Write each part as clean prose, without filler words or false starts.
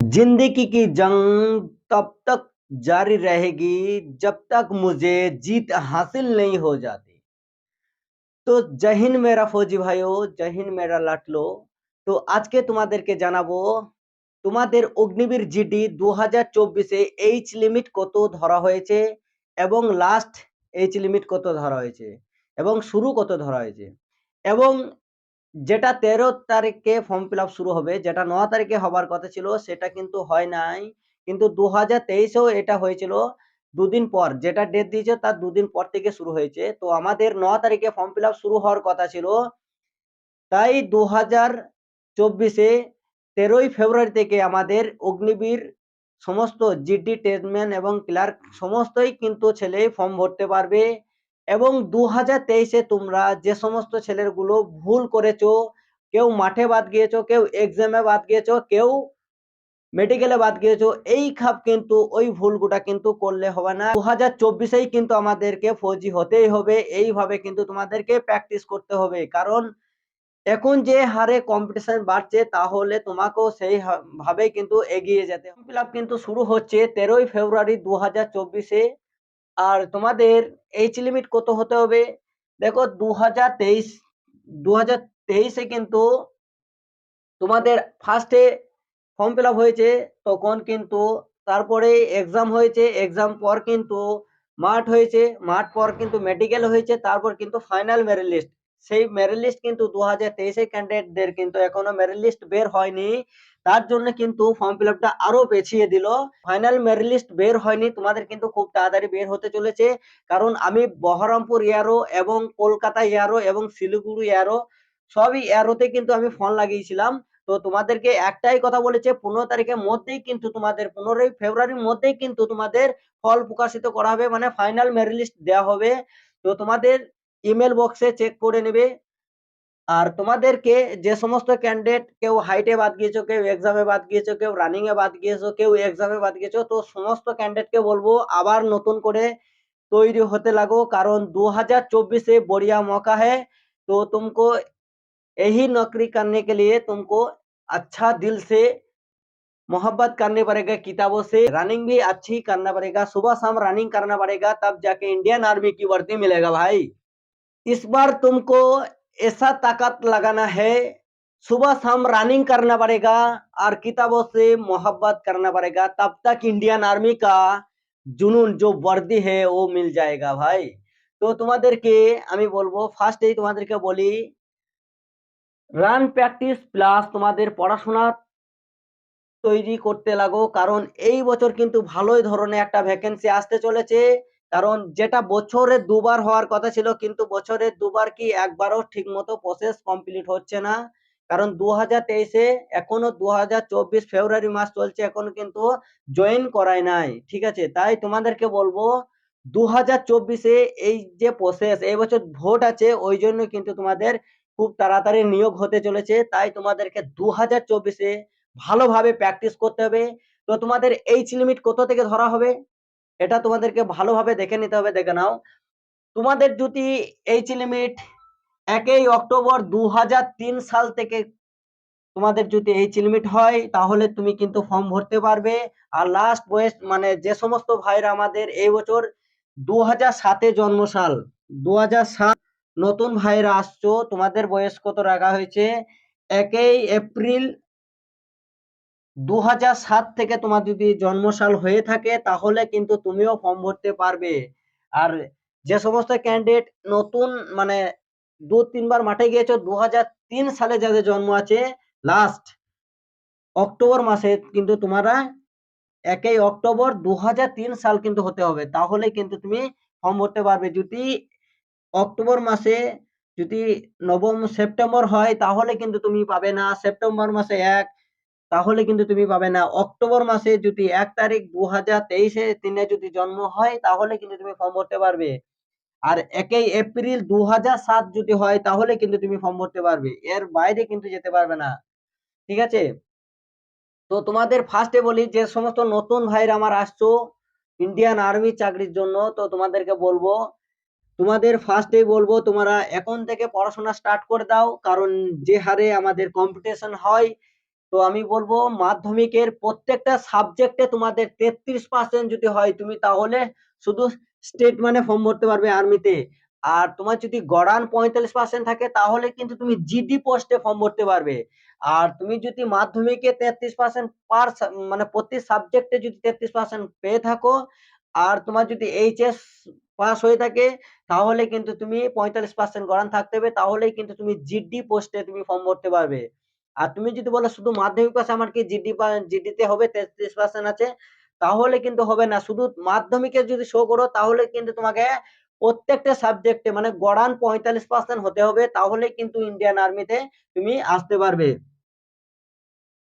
जिंदगी की जंग तब तक जारी रहेगी जब तक मुझे जीत हासिल नहीं हो जाती। তো জয় হিন্দ মেরা ফৌজি ভাইও, জয় হিন্দ মেরা লাটলো। তো আজকে তোমাদেরকে জানাবো তোমাদের অগ্নিবীর জিডি 2024 এইচ লিমিট কত ধরা হয়েছে এবং লাস্ট এইচ লিমিট কত ধরা হয়েছে এবং শুরু কত ধরা হয়েছে এবং যেটা 13 তারিখে ফর্ম ফিল আপ শুরু হবে, যেটা 9 তারিখে হবার কথা ছিল সেটা কিন্তু হয় নাই। কিন্তু 2023-এও এটা হয়েছিল দুদিন পর, যেটা ডেট দিয়েছে তার দুদিন পর থেকে শুরু হয়েছে। তো আমাদের 9 তারিখে ফর্ম ফিল আপ শুরু হওয়ার কথা ছিল, তাই 2024-এ 13ই ফেব্রুয়ারি থেকে আমাদের অগ্নিবীর সমস্ত জিডি ট্রেডম্যান এবং ক্লার্ক সমস্তই কিন্তু ছেলে ফর্ম ভরতে পারবে। এবং 2023-এ তোমরা যে সমস্ত ছেলেগুলো ভুল করেছো, কেউ মাঠে বাদ গিয়েছো, কেউ এক্সামে বাদ গিয়েছো, কেউ মেডিকেলে বাদ গিয়েছো, এই খাপ কিন্তু ওই ভুলগুলা কিন্তু করলে হবে না। 2024-এই কিন্তু আমাদেরকে ফৌজি হতেই হবে। এইভাবে কিন্তু তোমাদেরকে প্র্যাকটিস করতে হবে, কারণ এখন যে হারে কম্পিটিশন বাড়ছে তাহলে তোমাকেও সেই ভাবেই কিন্তু এগিয়ে যেতে হবে। ফিল আপ কিন্তু শুরু হচ্ছে 13ই ফেব্রুয়ারি 2024-এ। আর তোমাদের এইজ লিমিট কত হতে হবে? দেখো, 2023-এ কিন্তু তোমাদের ফার্স্টে ফর্ম ফিল আপ হয়েছে, তখন কিন্তু তারপরে এক্সাম হয়েছে, এক্সাম পর কিন্তু মাঠ হয়েছে, মাঠ পর কিন্তু মেডিকেল হয়েছে, তারপর কিন্তু ফাইনাল মেরিট লিস্ট। সেই মেরিট লিস্ট কিন্তু 2023-এর ক্যান্ডিডেটদের কিন্তু এখনো মেরিট লিস্ট বের হয়নি। তার জন্য কিন্তু ফর্ম ফিল আপটা আরো পেছিয়ে দিল। ফাইনাল মেরিট লিস্ট বের হয়নি, তোমাদের কিন্তু খুব তাড়াতাড়ি বের হতে চলেছে। কারণ আমি বহরমপুর এয়ারো এবং কলকাতা এয়ারো এবং শিলিগুড়ি এয়ারো সবই এয়ারোতে কিন্তু আমি ফোন লাগিয়েছিলাম। তো তোমাদেরকে একটাই কথা বলেছে, 15 তারিখের মধ্যেই কিন্তু তোমাদের 15ই ফেব্রুয়ারির মধ্যেই কিন্তু তোমাদের ফল প্রকাশিত করা হবে, মানে ফাইনাল মেরিট লিস্ট দেওয়া হবে। তো তোমাদের ইমেল বক্সে চেক করে নেবে। আর তোমাদেরকে যে সমস্ত ক্যান্ডিডেট, কেউ হাইটে বাদ গিয়েছো, কেউ এক্সামে বাদ গিয়েছো, কেউ রানিং এ বাদ গিয়েছো, কেউ এক্সামে বাদ গিয়েছো, তো সমস্ত ক্যান্ডিডেটকে বলবো আবার নতুন করে তৈরি होते लगो, कारण 2024 बढ़िया मौका है। तो तुमको यही नौकरी करने के लिए तुमको अच्छा दिल से मोहब्बत करनी पड़ेगा, किताबों से रनिंग भी अच्छी करना पड़ेगा, सुबह शाम रनिंग करना पड़ेगा, तब जाके इंडियन आर्मी की वर्दी मिलेगा भाई। इस बार तुमको ऐसा ताकत लगाना है, सुबह शाम रनिंग करना पड़ेगा और किताबों से मोहब्बत करना पड़ेगा, तब तक इंडियन आर्मी का जुनून जो वर्दी है वो मिल जाएगा भाई। तो তোমাদেরকে আমি বলবো, ফার্স্টেই তোমাদেরকে বলি, রান প্র্যাকটিস প্লাস তোমাদের পড়াশোনা তৈরি করতে লাগো, কারণ এই বছর কিন্তু ভালোই ধরনের একটা ভ্যাকেন্সি আসতে চলেছে। কারণ যেটা বছরে দুবার হওয়ার কথা ছিল, কিন্তু বছরে দুবার কি একবারও ঠিক মতো প্রসেস কমপ্লিট হচ্ছে না। কারণ 2023-এ এখনো 2024 ফেব্রুয়ারি মাস চলছে, এখনো কিন্তু জয়েন করায় নাই, ঠিক আছে? তাই তোমাদেরকে বলবো 2024-এ এই যে প্রসেস, এই বছর ভোট আছে, ওই জন্য কিন্তু তোমাদের খুব তাড়াতাড়ি নিয়োগ হতে চলেছে। তাই তোমাদেরকে 2024-এ ভালোভাবে প্র্যাকটিস করতে হবে। তো তোমাদের এইজ লিমিট কত থেকে ধরা হবে এটা তোমাদেরকে ভালোভাবে দেখে নিতে হবে। দেখে নাও, তোমাদের যদি এইজ লিমিট 1 অক্টোবর 2003 সাল থেকে তোমাদের যদি এইজ লিমিট হয়, তাহলে তুমি কিন্তু ফর্ম ভরতে পারবে। আর লাস্ট বয়স, মানে যে সমস্ত ভাইরা আমাদের এই বছর 2007-এ জন্ম সাল, 2007 নতুন ভাইরা আসছো, তোমাদের বয়স কত রাখা হয়েছে? 1 এপ্রিল 2007 থেকে তোমার যদি জন্মসাল হয়ে থাকে, তাহলে কিন্তু তুমিও ফর্ম ভরতে পারবে। আর যে সমস্ত ক্যান্ডিডেট নতুন, মানে 2-3 বার মাঠে গিয়েছো, 2003 সালে যাদের জন্ম আছে লাস্ট অক্টোবর মাসে, কিন্তু তোমরা 1 অক্টোবর 2003 সাল কিন্তু হতে হবে, তাহলে কিন্তু তুমি ফর্ম ভরতে পারবে। যদি অক্টোবর মাসে যদি নবম সেপ্টেম্বর হয়, তাহলে কিন্তু তুমি পাবে না। সেপ্টেম্বর মাসে 1, তাহলে কিন্তু তুমি পাবে না। অক্টোবর মাসে যদি 1 তারিখ 2023-এ দিনে যদি জন্ম হয়, তাহলে কিন্তু তুমি ফর্ম ভরতে পারবে। আর 1 এপ্রিল 2007 যদি হয়, তাহলে কিন্তু তুমি ফর্ম ভরতে পারবে, এর বাইরে কিন্তু যেতে পারবে না, ঠিক আছে? তো তোমাদের ফার্স্টে বলি, যে সমস্ত নতুন ভাইরা আমার আসছো ইন্ডিয়ান আর্মি চাকরির জন্য, তো তোমাদেরকে বলবো, তোমাদের ফার্স্টেই বলবো তোমরা এখন থেকে পড়াশোনা স্টার্ট করে দাও, কারণ যে হারে আমাদের কম্পিটিশন হয় তো আমি বলবো মাধ্যমিকের প্রত্যেকটা সাবজেক্টে তোমাদের 33% যদি হয় তুমি তাহলে শুধু স্টেট মানে ফর্ম ভরতে পারবে আর্মিতে। আর তোমার যদি গড়ান 45% থাকে তাহলে কিন্তু তুমি জিডি পোস্টে ফর্ম ভরতে পারবে। আর তুমি যদি মাধ্যমিকে 33% মানে প্রতি সাবজেক্টে যদি 33% পেয়ে থাকো, আর তোমার যদি এইচএস পাস হয়ে থাকে, তাহলে কিন্তু তুমি 45% গড়ান থাকতে হবে, তাহলেই কিন্তু তুমি জিডি পোস্টে তুমি ফর্ম ভরতে পারবে। আর তুমি যদি বলো শুধু মাধ্যমিক পাস আমার কি জিডিতে হবে 33% আছে, তাহলে কিন্তু হবে না। শুধু মাধ্যমিকে যদি শো করো তাহলে কিন্তু তোমাকে প্রত্যেকটা সাবজেক্টে মানে গড়ান 45% হতে হবে, তাহলে কিন্তু ইন্ডিয়ান আর্মিতে তুমি আসতে পারবে।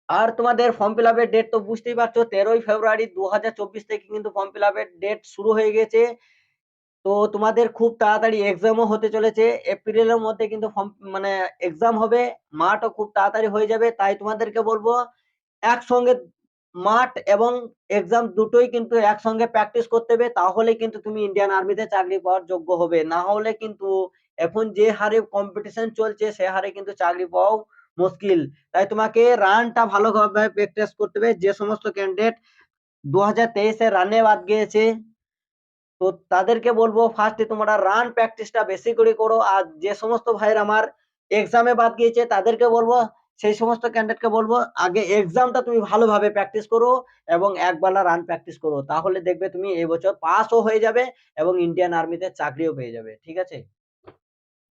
আর তোমাদের ফর্ম ফিল আপের ডেট তো বুঝতেই পারছো, 13ই ফেব্রুয়ারি 2024 থেকে কিন্তু ফর্ম ফিল আপের ডেট শুরু হয়ে গেছে। তো তোমাদের খুব তাড়াতাড়ি এক্সামও হতে চলেছে, এপ্রিলের মধ্যে কিন্তু ফর্ম মানে এক্সাম হবে, মাঠও খুব তাড়াতাড়ি হয়ে যাবে। তাই তোমাদেরকে বলবো একসঙ্গে মাঠ এবং এক্সাম দুটোই কিন্তু একসঙ্গে প্র্যাকটিস করতে হবে, তাহলে কিন্তু তুমি ইন্ডিয়ান আর্মিতে চাকরি পাওয়ার যোগ্য হবে। না হলে কিন্তু এখন যে হারে কম্পিটিশন চলছে সে হারে কিন্তু চাকরি পাওয়াও মুশকিল। তাই তোমাকে রানটা ভালোভাবে প্র্যাকটিস করতে হবে। যে সমস্ত ক্যান্ডিডেট 2023-এ রানে বাদ গিয়েছে, তো তাদেরকে বলবো ফার্স্টে তোমরা রান প্র্যাকটিসটা বেশি করে করো। আর যে সমস্ত ভাইয়ের আমার এক্সামে বাদ গিয়েছে তাদেরকে বলবো, সেই সমস্ত ক্যান্ডিডেটকে বলবো আগে এক্সামটা তুমি ভালোভাবে প্র্যাকটিস করো এবং একবেলা রান প্র্যাকটিস করো, তাহলে দেখবে তুমি এই বছর পাসও হয়ে যাবে এবং ইন্ডিয়ান আর্মিতে চাকরিও পেয়ে যাবে। ঠিক আছে?